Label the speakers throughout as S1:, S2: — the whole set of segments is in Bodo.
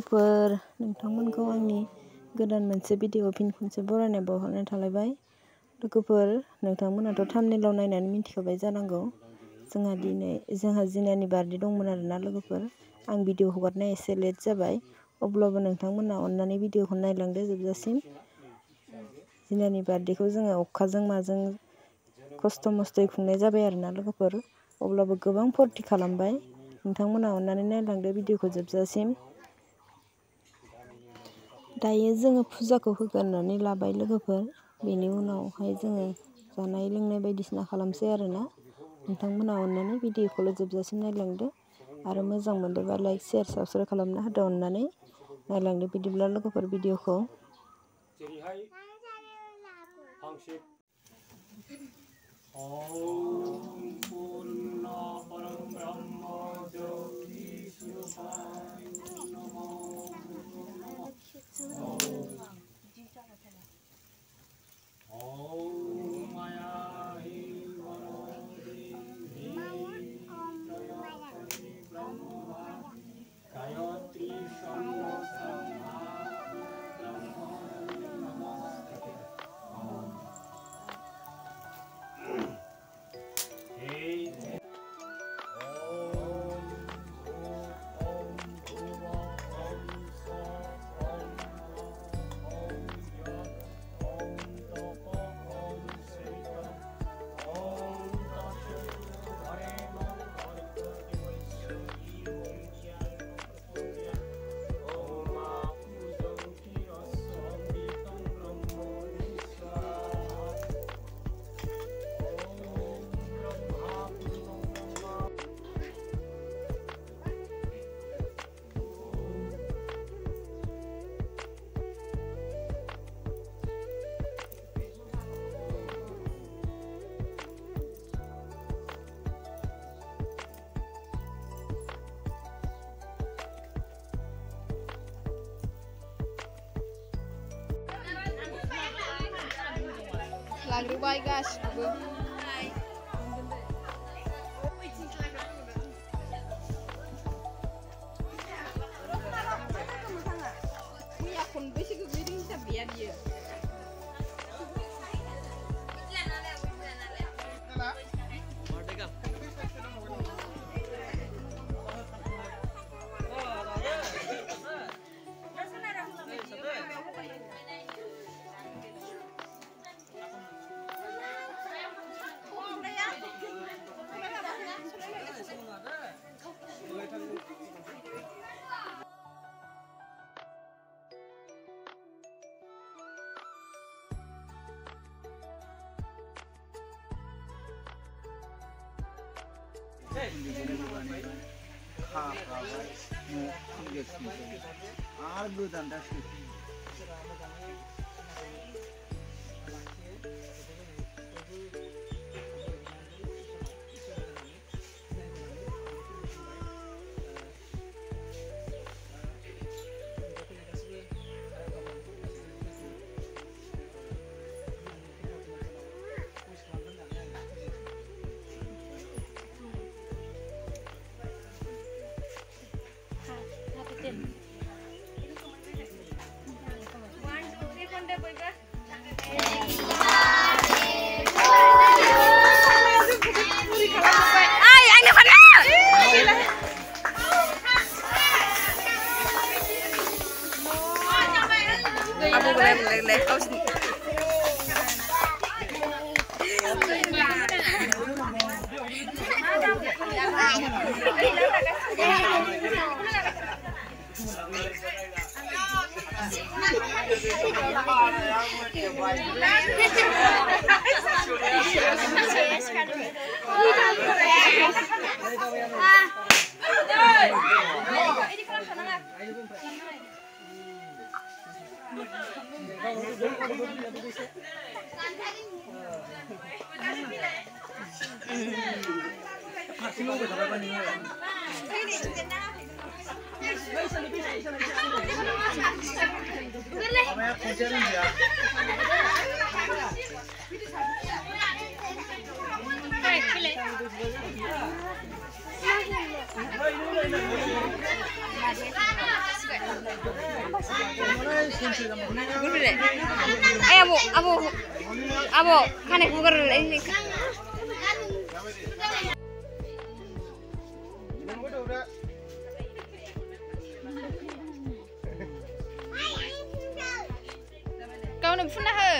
S1: लोगोफोर नोंथांमोनखौ आंनि गोदान मोनसे भिडिअ फिन खनसे बरायनाय बावहरनाय थालायबाय। लोगोफोर नोंथांमोनाथ' थाम्बनेइलाव नायनानै मिथिखाबाय जानांगौ जोंहा जिनानि बार्थडे दंमोन आरोना लोगोफोर। आं भिडिअ हगारनाया एसे लेट जाबाय, अब्लाबो नोंथांमोना अननानै भिडिअखौ नायलांदो जोबजासिम। जिनानि बार्थडेखौ जोङो अखाजों माजों खस्थ' मस्थ'यै खुंनाय जाबाय आरोना लोगोफोर, अब्लाबो गोबां फुरथि खालामबाय। नोंथांमोना अननानै नायलांदो भिडिअखौ जोबजासिम। दायो जोङो फुजाखौ होग्रोनानै लाबाय लोगोफोर, बेनि उनावहाय जोङो जानाय लोंनाय बायदिसिना खालामसै आरोना। नोंथांमोना अननानै भिडिअखौल' जोबजासिम नायलांदो आरो मोजां मोनदोंबा लाइक शेयार साबस्क्राइब खालामना होदो अननानै। नायलांदो बिदिब्ला लोगोफोर भिडिअखौ।
S2: लाग्रोबाय गासिबो। मैया खनबैसे गोग्लैदों हिसाब गैया बियो। Abo, kan aku kerja ini. Kau nak pernah ke?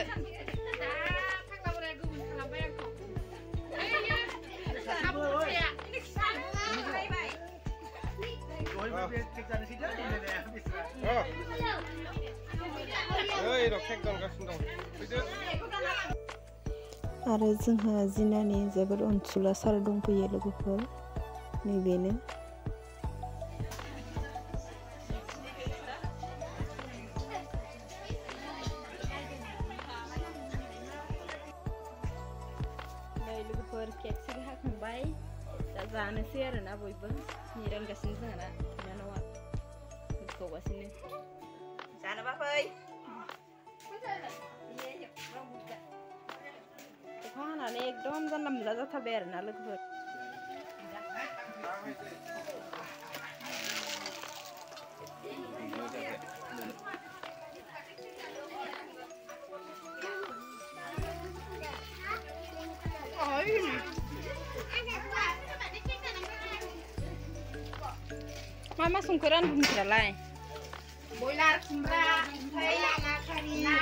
S1: आरो जोंहा जिनानि जोबोद अनसुला सार दंफैयो लोगोफोर नैबेनो लोगोफोर केक सिरि हाखांबाय दा जानोसै आरोना बयबो निरानगासिनो जोंहाना बिनानावा होखावगासिनो जानोबा फै अखा हानानै एकदम जानला मोनला जाथारबाय आरोना लोगोफोर मा संखो रानदों नोंसोरालाय
S2: Boiler kumbra, na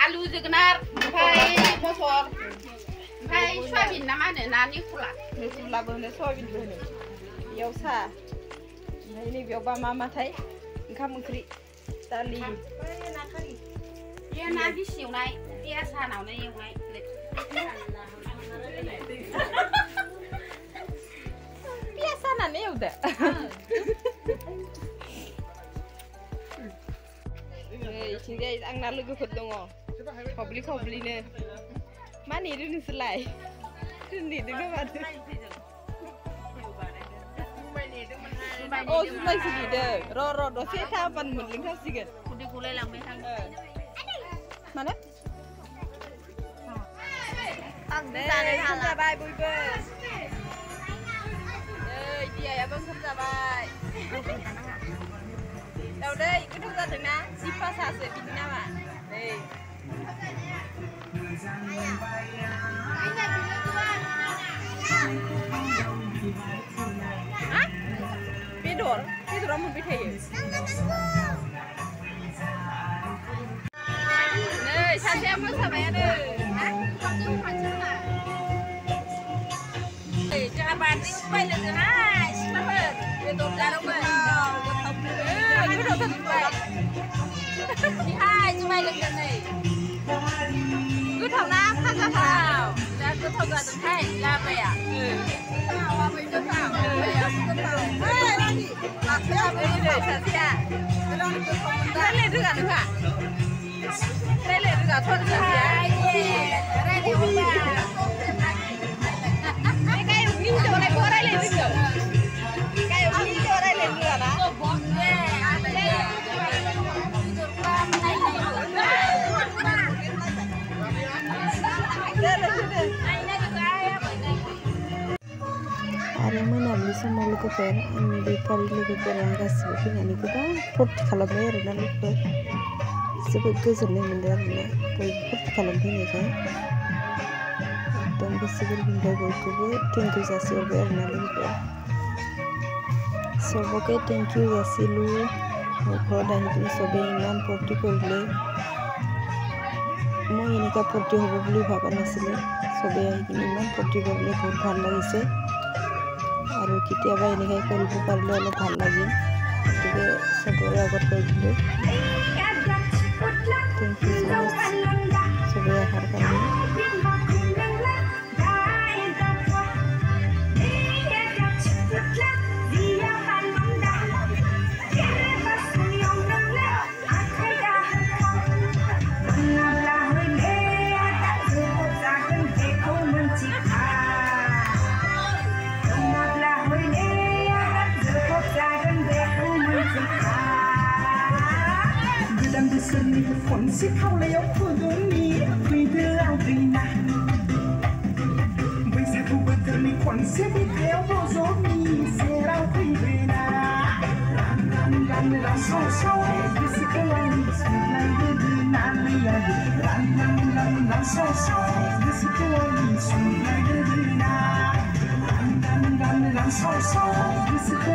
S2: alu जोगोनार ओमफ्राय मटर ओमफ्राय सयाबिन ना मा होनो नानि खुला
S1: खुलाबो होनो सयाबिनबो होनो बेयाव सा ओमफ्राय नैबेयावबा मा माथाय ओंखाम ओंख्रि दालि
S2: बे ना गिसि एवनाय बे सानावनो एवनाय
S1: biasa nane udah. Cinta ang nalugu kedongo. Kobli ne. Mana itu nusulai? Ini dengan mana? Oh, cuma segitu. Ro dosa kapan mending kau siget.
S2: Udah gulai lambe kan.
S1: Mana?
S2: Đây, không ra bài bùi bơ.
S1: Đây, dia ya bang kerja bay. Đâu đây, cái đâu ra được na? Siapa sase bikin nama? Đây. Hah? Bidor mau bithai. Nih, sase apa sampai ada?
S2: Jangan banding supaya dengan nasi, mahal. Itu darah mahal. Itu dah terbaik. Hai, cuma dengan ni. Cứ thầu nam khác ra thầu, ra cứ thầu ra từng thay, ra vậy à? Thầu mình cứ thầu, bây giờ cứ thầu. Hey, làm gì? Làm sao bây giờ sao thế à? Đây lên được à được à? Đây lên được à? Thôi được à? Đây đi ông bà.
S1: Ada mana sama logoper, ini di pari logoper yang kasih begini kita port kalau bayar dan logoper sebagai jenis mendar na, kau port kalau begini kan, dan sebagai benda berkubu tinggi jasi bayar na logoper. So oke thank you jasi lu, kalau dah itu sebagai enam porti korle, mau ini kah porti hobi beli apa nasinya, sebagai ini enam porti korle pun ভাল লাগিছে। আৰু কেতিয়াবা এনেকৈ কৰিব পাৰিলে অলপ ভাল লাগে গতিকে চবৰে আগত কৈ দিলোঁ থেংক ইউ ছ' মাছ চবেই অহাৰ কাৰণে
S3: ฝนสิเข้าแล้วคืนนี้蓝闪闪，你是我映出来的人啊，蓝闪闪，你是。